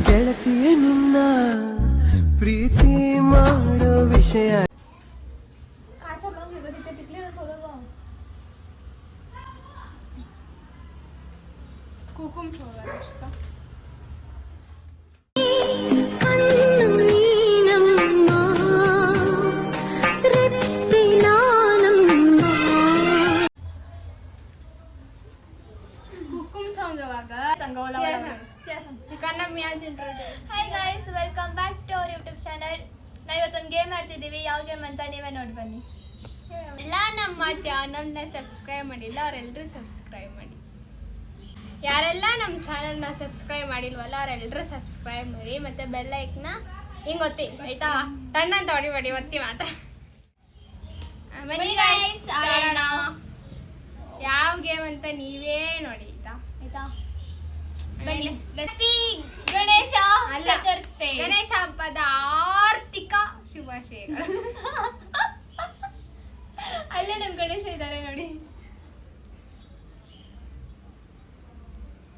ಗೆಳತಿಯ ನಿನ್ನ ಪ್ರೀತಿ ಮಾಡೋ ವಿಷಯ hi guys, welcome back to our YouTube channel. ನಾವು ಇವತ್ತೊಂದು ಗೇಮ್ ಆಡ್ತಿದ್ದೀವಿ. ಯಾವ ಗೇಮ್ ಅಂತ ನೀವೇ ನೋಡಿ ಬನ್ನಿ. ಎಲ್ಲ ನಮ್ಮ ಚಾನಲ್ನ ಸಬ್ಸ್ಕ್ರೈಬ್ ಮಾಡಿಲ್ಲ ಅವರೆಲ್ಲರೂ ಸಬ್ಸ್ಕ್ರೈಬ್ ಮಾಡಿ. ಯಾರೆಲ್ಲ ನಮ್ಮ ಚಾನಲ್ನ ಸಬ್ಸ್ಕ್ರೈಬ್ ಮಾಡಿಲ್ವಲ್ಲ ಅವರೆಲ್ಲರೂ ಸಬ್ಸ್ಕ್ರೈಬ್ ಮಾಡಿ. ಮತ್ತೆ ಬೆಲ್ ಐಕ್ನ ಹಿಂಗೆ ಒತ್ತಿ, ಆಯ್ತಾ? ಟಣ್ಣ ಅಂತ ಹೊಡಿಬೇಡಿ, ಒತ್ತಿ ಮಾತ್ರ. ಬನ್ನಿ ಗೈಸ್, ಆಡೋಣ. ಯಾವ ಗೇಮ್ ಅಂತ ನೀವೇ ನೋಡಿ, ಆಯ್ತಾ? ಆಯ್ತಾ? ಗಣೇಶ ಚತುರ್ಥಿ, ಗಣೇಶ ಹಬ್ಬದ ಆರ್ಥಿಕ ಶುಭಾಶಯಗಳು. ಅಲ್ಲೇ ನಮ್ ಗಣೇಶ ಇದ್ದಾರೆ ನೋಡಿ.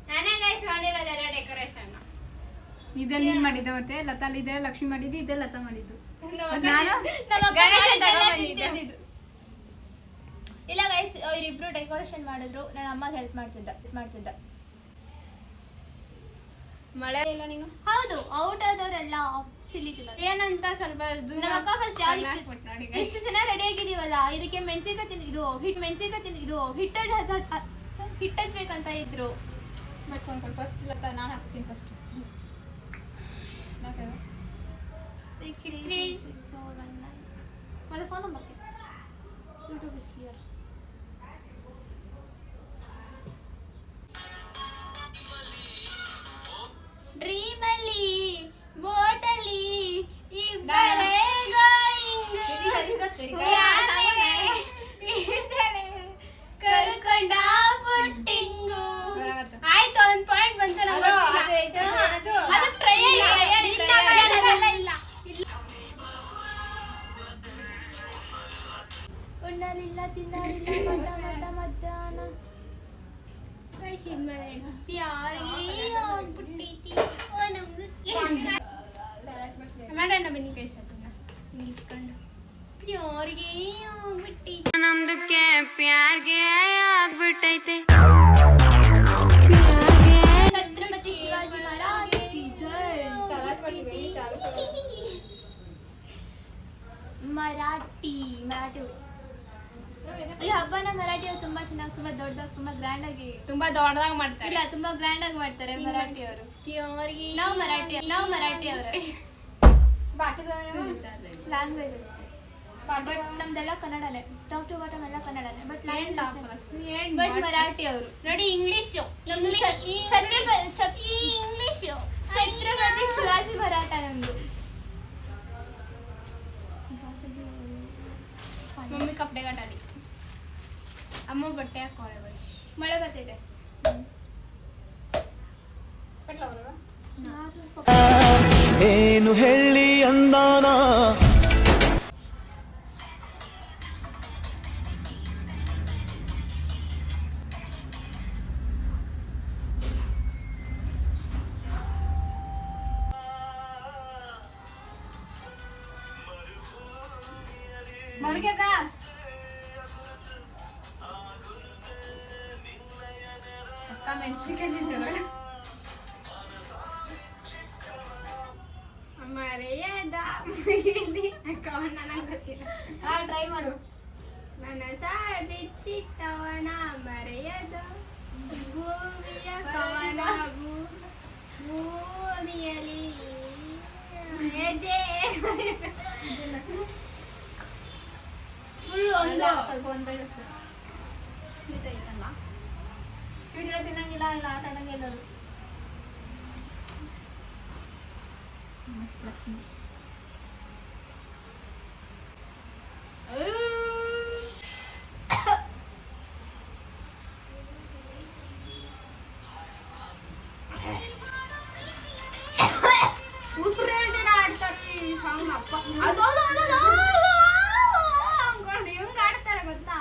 ನಾನೇ ಗೈಸ್ ಮಾಡಿರೋದೆಲ್ಲ ಡೆಕೋರೇಷನ್. ಇದೆಲ್ಲ ನೀನ್ ಮಾಡಿದ್ದೆ, ಮತ್ತೆ ಲತಾ ಇದೆ, ಲಕ್ಷ್ಮಿ ಮಾಡಿದ್ದು, ಇದೆ ಲತಾ ಮಾಡಿದ್ದು. ಇಲ್ಲ ಗೈಸ್, ಇವರಿಬ್ರು ಡೆಕೋರೇಷನ್ ಮಾಡಿದ್ರು, ನನ್ನ ಅಮ್ಮಗೆ ಹೆಲ್ಪ್ ಮಾಡ್ತಿದ್ದ. ಮಳೆ ಇಲ್ಲ ನೀನು? ಹೌದು, ಔಟ್ ಆದವರೆಲ್ಲ ಚಿಲ್ಲಿ ಏನಂತ ಸ್ವಲ್ಪ ನಮ್ಮ ಅಕ್ಕ ಫಸ್ಟ್ ಎಷ್ಟು ಜನ ರೆಡಿ ಆಗಿದೀವಲ್ಲ, ಇದಕ್ಕೆ ಮೆಣಸಿನ್ಕಾಯಿ ತಿಂದು ಇದು ಹಿಟ್ಟು ಹಚ್ಬೇಕಂತ ಇದ್ರು. ಮಾಡ್ಕೊಂಡು ಫಸ್ಟ್ ಲತಾ ನಾನು ಹಾಕ್ತೀನಿ ಫಸ್ಟ್. 6 3 6 4 1 9 ಮತ್ತೆ phone number YouTube is here. ಡ್ರೀಮಲ್ಲಿ ಬೋಟಲ್ಲಿ ಇಬ್ಬರೇ ಗೋಯಿಂಗ್ ಕರ್ಕೊಂಡ ಪುಟ್ಟಿಂಗು. ಆಯ್ತು, ಒಂದ್ ಪಾಯಿಂಟ್ ಬಂತು. ಅದು ಟ್ರಯಲ್ ಇಲ್ಲ. ಉಣ್ಣಲಿಲ್ಲ ತಿನ್ನಲಿಲ್ಲ ಮಧ್ಯಾಹ್ನ ಯಾರಿಗೆ ಆಗ್ಬಿಟ್ಟೈತಿ ಮಾಡೋಣ ಬನ್ನಿ ಕೈ ಸಾಕನ್ನ ಹಿಂಗೆ ಇಟ್ಕೊಂಡು. ಯಾರಿಗೆ ಆಗ್ಬಿಟ್ಟೈತಿ ನಮ್ದಕ್ಕೆ ಪ್ಯಾರ್ಗೆ ಆಗ್ಬಿಟ್ಟೈತೆ. ಛತ್ರಪತಿ ಶಿವಾಜಿ ಮಹಾರಾಜ್ ಕಿ ಜೈ. ಮರಾಠಿ ಈ ಹಬ್ಬನ ಮರಾಠಿಯವರು ತುಂಬಾ ಚೆನ್ನಾಗಿ, ತುಂಬಾ ದೊಡ್ಡದಾಗಿ, ತುಂಬಾ ಗ್ರ್ಯಾಂಡ್ ಆಗಿ, ತುಂಬಾ ದೊಡ್ಡದಾಗಿ ಮಾಡ್ತಾರೆ. ಇಲ್ಲ ತುಂಬಾ ಗ್ರ್ಯಾಂಡ್ ಆಗಿ ಮಾಡ್ತಾರೆ ಮರಾಠಿಯವರು. ನಾವು ಮರಾಠಿಯವರು ಲ್ಯಾಂಗ್ವೇಜ್ ಅಷ್ಟೇ. ಬಟ್ ನಮ್ದೆಲ್ಲ ಕನ್ನಡನೇ, ಟಾಪ್ ಟು ಬಾಟಮ್ ಎಲ್ಲ ಕನ್ನಡನೇ. ಬಟ್ ಮರಾಠಿಯವರು ನೋಡಿ ಇಂಗ್ಲಿಷು ಛತ್ರಪತಿ ಶಿವಾಜಿ ಮರಾಠ ನಮ್ದು. ಮಮ್ಮಿ ಕಪ್ಪಡೆ ಗಟ್ಟಾಡಿ, ಅಮ್ಮ ಬಟ್ಟೆ ಹಾಕೋಳೆ. ಮಳೆ ಬರ್ತಿದೆ. ಏನು ಹೇಳಿ ಅಂದಾನ ಅಕ್ಕ ಮೆಣಸಿನ್ಕಾಯಿ ತಿಂತಾಳೆ. ಮರೆಯದ ಮೈಲಿ ಅಕ್ಕವನ್ನ ನಂಗೆ ಗೊತ್ತಿಲ್ಲ. ಟ್ರೈ ಮಾಡು. ಮನಸ ಬಿಚ್ಚಿಟ್ಟವನ ಮರೆಯದ ಭೂಮಿಯ ಕವನ ಭೂಮಿಯಲ್ಲಿ ಎದೆ ಫುಲ್ ಒಂದು ಸ್ವಲ್ಪ ಒಂದೆರಡು ಸ್ವೀಟ್ ಐತಲ್ಲ. ಸ್ವೀಟ್ ಎಲ್ಲ ತಿನ್ನಂಗಿಲ್ಲ, ಇಲ್ಲ ಆಟ ಆಡಂಗಿಲ್ಲ. ಉಸಿರು ಹೇಳ್ತೀರ ಆಡ್ತಾರೆ ಈ ಸಾಂಗ್. ಅಪ್ಪ ಅದು ಅನ್ಕೊಂಡು ಇವಂಗ ಆಡ್ತಾರೆ ಗೊತ್ತಾ?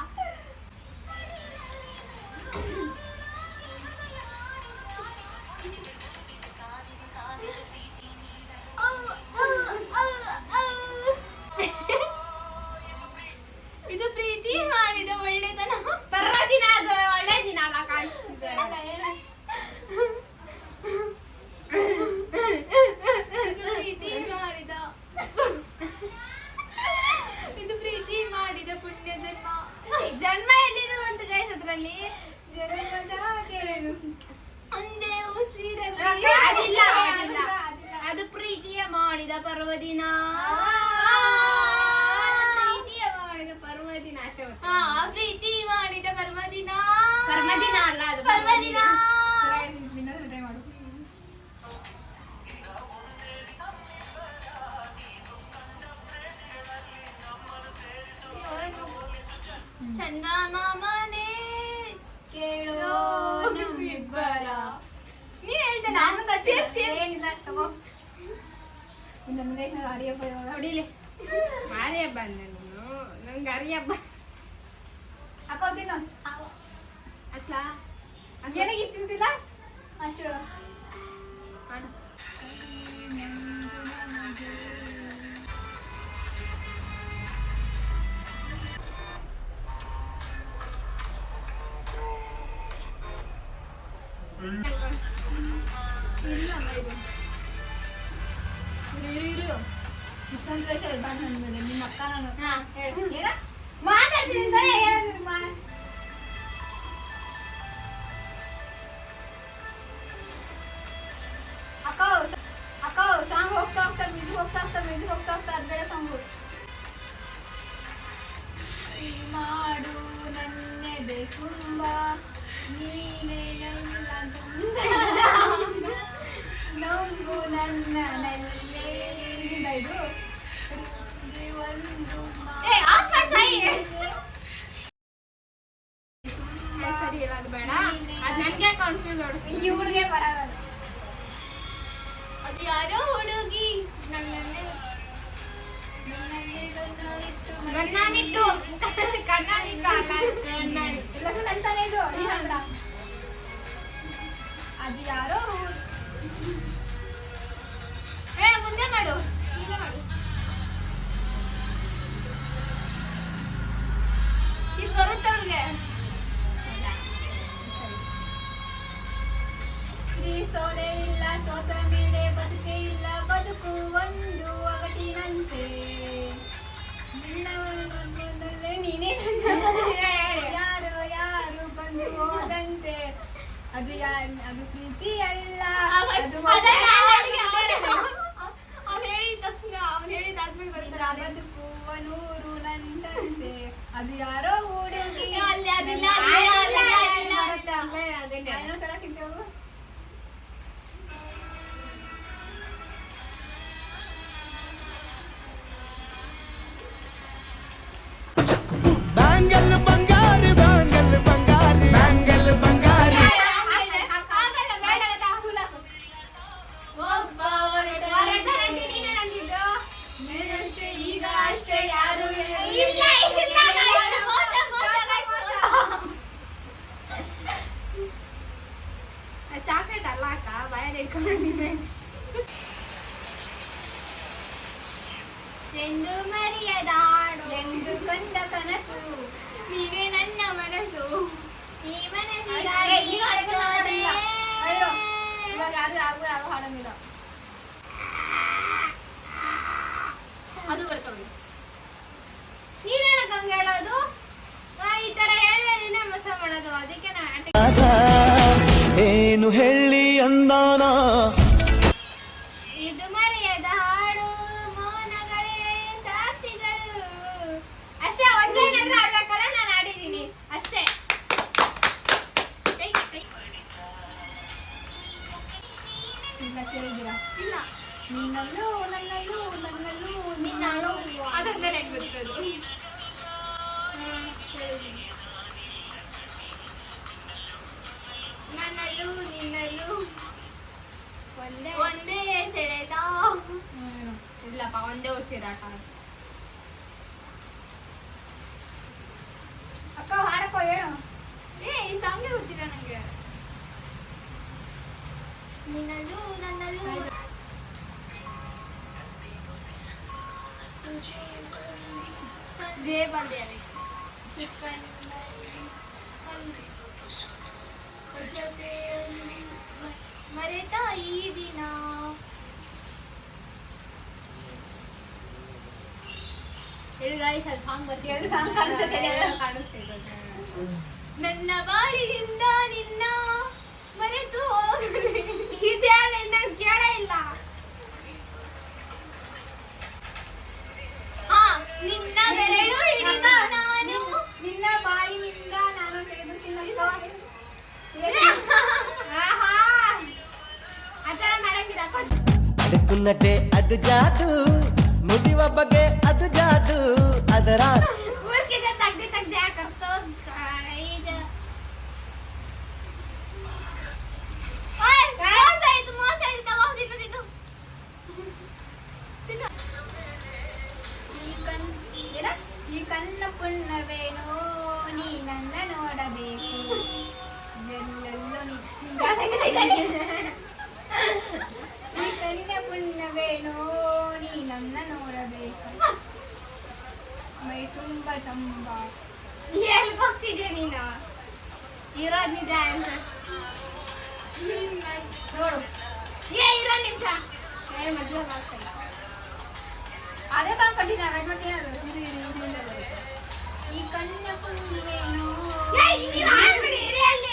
ನನ್ಗೆ ಹರಿಯಪ್ಪ ಇವಾಗ ಹೊಡಿಲಿ ಮಾರಿ ಹಬ್ಬ ನಾನು ನಂಗೆ ಅರಿ ಹಬ್ಬ ಹಾಕೋತೀನಿ ಹಚ್ಲಾ ಏನಾಗಿ ತಿಂತಿಲ್ಲ ಹಚ್ಚು ಮಾಡು ಇಲ್ಲ ಇದು ಇರು ಇಷ್ಟೊಂದು ವಯಸ್ಸು ಇರ್ಬಾರ್ದು ನನ್ನ ಮೇಲೆ ನಿಮ್ಮ ಅಕ್ಕ ನಾನು ಹಾ ಹೇಳು ಏನ ಮಾತಾಡ್ತೀನಿ ಅಂತಾನೆ ಏನಾದ್ರು ಅಕ್ಕ ಸಾಂಗ್ ಹೋಗ್ತಾ ಹೋಗ್ತಾ ಮ್ಯೂಸಿಕ್ ಹೋಗ್ತಾ ಅದು ಬೇರೆ ಸಾಂಗು ಮಾಡು ನನ್ನೆದೆ ತುಂಬ ನೀನೇ ಇಲ್ಲ ನಂಬು ನನ್ನ ನಲ್ಲೇ ಇದು ಒಂದು ಏ ಆಫ್ ಮಾಡು ಸಾಯಿ ಸರಿ ಇಲ್ಲ ಅದು ಬೇಡ ಅದು ನನಗೆ ಕನ್ಫ್ಯೂಸ್ ಆಡಿಸಿ ಇವಳಿಗೆ ಬರಲ್ಲ ಅದು ಯಾರೋ ಹುಡುಗಿ ನನ್ನನ್ನೇ ನನ್ನಲ್ಲಿ ಗಣ್ಣಾನಿಟ್ಟು ಗಣ್ಣಾನಿಟ್ಟು ಕಣ್ಣಾನಿಟ್ಟು ಅಲ್ಲ ಗಣ್ಣಾನಿಟ್ಟು ಎಲ್ಲರೂ ಅಂತಾನೆ ಇದು ಈ ಹಾಡ. ಅದು ಯಾರೋ ಏ ಮುಂದೆ ಮಾಡು ಮುಂದೆ ಮಾಡು ಇದು ಬರುತ್ತೆ ಅವಳಿಗೆ ಈ ಸೋಲೆ ಇಲ್ಲ ಸೋತ ಮೇಲೆ ಬದುಕೆ ಇಲ್ಲ ಬದುಕು ಒಂದು ಒಗಟಿನಂತೆ ನಿನ್ನವರನ್ನೇ ನೀನೇ ಯಾರು ಯಾರು ಬಂದು ಹೋದಂತೆ ಅದು ಅದು ಪ್ರೀತಿ ಅಲ್ಲ ಅದು ಅವ್ನು ಹೇಳಿದ ತಕ್ಷಣ ಅವ್ನು ಹೇಳಿದಾದ್ಮೇಲೆ ಬರ್ತಾರೆ ಬದುಕುವ ನೂರು ನಂತಂತೆ ಅದು ಯಾರೋ ಹುಡುಗಿ ಅಲ್ಲಿ ಅದಿಲ್ಲ ಬರುತ್ತೆ ಅಲ್ಲೇ ಅದನ್ನೇ ಇನ್ನೊಂದ್ಸಲ ತಿಂತೇವು ಬ್ಯಾಂಗಲ್ ಬಂಗಾರಿ ಬ್ಯಾಂಗಲ್ ಬಂಗಾರಿ ಬ್ಯಾಂಗಲ್ ಬಂಗಾರಿ ಆಗಲ್ಲ ಬೇಡ ಒಬ್ಬ ಹೊರಟನೆ ನೀನೇ ನಂದಿದ್ದು ನೀನಷ್ಟೇ ಈಗ ಅಷ್ಟೇ ಯಾರು ಇಲ್ಲ ಇಲ್ಲ ಮೋಸ ಚಾಕ್ಲೇಟ್ ಅಲ್ಲ ಅಕ್ಕ ಬಾಯಲ್ಲಿ ಇಟ್ಕೊಂಡಿದ್ದೆ ಎಂದು ಮರೆಯದಾಡು ಎಂದು ಕಂಡ ಕನಸು ನೀವೇ ನನ್ನ ಮನಸ್ಸು ಈ ಅಯ್ಯೋ ಇವಾಗ ಯಾರು ಹಾಡಂಗಿಲ್ಲ ಅದು ಬರ್ಕೊಳ್ಳಿ ನೀನೇನಕ್ಕೆ ಹಂಗೆ ಹೇಳೋದು ಈ ತರ ಹೇಳಿ ಮೋಸ ಮಾಡೋದು ಅದಕ್ಕೆ ನಾನು ಏನು ಹೇಳಿ ಅಂದಾನ ಇದು ಮರೆಯದ ಹಾಡು ಮೌನಗಳೇ ಸಾಕ್ಷಿಗಳು ಅಷ್ಟೇ ಒಂದೇನಾದ್ರೂ ಆಡ್ಬೇಕಲ್ಲ ನಾನು ಆಡಿದ್ದೀನಿ ಅಷ್ಟೇ ಇಲ್ಲ ಕೇಳಿದ್ದೀರಾ ಇಲ್ಲ ನಿನ್ನಲ್ಲೂ ನನ್ನಲ್ಲೂ ನನ್ನಲ್ಲೂ ನಿನ್ನಾಳು ಅದೊಂದೇ ನೆಟ್ ಬರ್ತದು ನನ್ನಲ್ಲೂ ನಿನ್ನಲ್ಲೂ ಒಂದೇ ಸೆಳೆದ ಇಲ್ಲಪ್ಪ ಒಂದೇ ಉಸಿರಾಟ ಅಕ್ಕ ಹಾಡಕ್ಕೋ ಏನು ಈ ಸಾಂಗ್ಗೆ ಗೊತ್ತಿಲ್ಲ ನಂಗೆ ನಿನ್ನಲ್ಲೂ ನನ್ನಲ್ಲೂ ಜೇಬಲ್ಲಿ ಅಲ್ಲಿ ಜೊತೆ ಮರೆತ ಈ ದಿನ ಸಾಂಗ್ ಬರ್ತೀವಿ ಎರಡು ಸಾಂಗ್ ಕಾಣಿಸುತ್ತೆ ಕಾಣಿಸ್ತಿದೆ ನನ್ನ ಬಾಳಿನಿಂದ ನಿನ್ನ ಮರೆತು ಹೋಗಲಿ ಇದ್ಯಾಲಿಂದ ಕೇಳ ಇಲ್ಲ ಹಾ ನಿನ್ನ ಬೆರಳು ಹಿಡಿದ ನಾನು ನಿನ್ನ ಬಾಯಿನಿಂದ ನಾನು ತೆಗೆದು ತಿನ್ನಲು ಆತರ ಮಾಡಂಗಿಲ್ಲ ಅಡುಕುನ್ನಟ್ಟೆ ಅದು ಜಾದು ಮುಡಿವ ಬಗೆ ಅದು ಜಾದು ಅದರ ಊರ್ಕಿದ ತೆಗ್ದೆ ಯಾಕಂತ ಇದು ಮೋಸ ಆಯ್ತು ತಗೋದಿಲ್ಲ ನೀನು ಈ ಕಣ್ಣ ಪುಣ್ಣವೇನೋ ನೀ ನನ್ನ ನೋಡಬೇಕು ಮೈ ತುಂಬ ಚಂಬ ಎಲ್ಲಿ ಹೋಗ್ತಿದ್ಯಾ ನೀನು ಇರೋದ್ ನಿಜ ಆನ್ಸರ್ ನೋಡು ಇರೋ ನಿಮಿಷ ಮದುವೆ ಮಾಡ್ತಾಯಿಲ್ಲ ಅದೇ ಸಾಂಗ್ ಕಂಟಿನ್ಯೂ ಆಗತ್ತೆ ಮತ್ತೆ ಏನದು ಮುಂದೆ ಬರುತ್ತೆ ಈ ಕಣ್ಣ ಪುಣ್ಣವೇನೋ ಆಡ್ಬಿಡಿ ಇರಿ ಅಲ್ಲಿ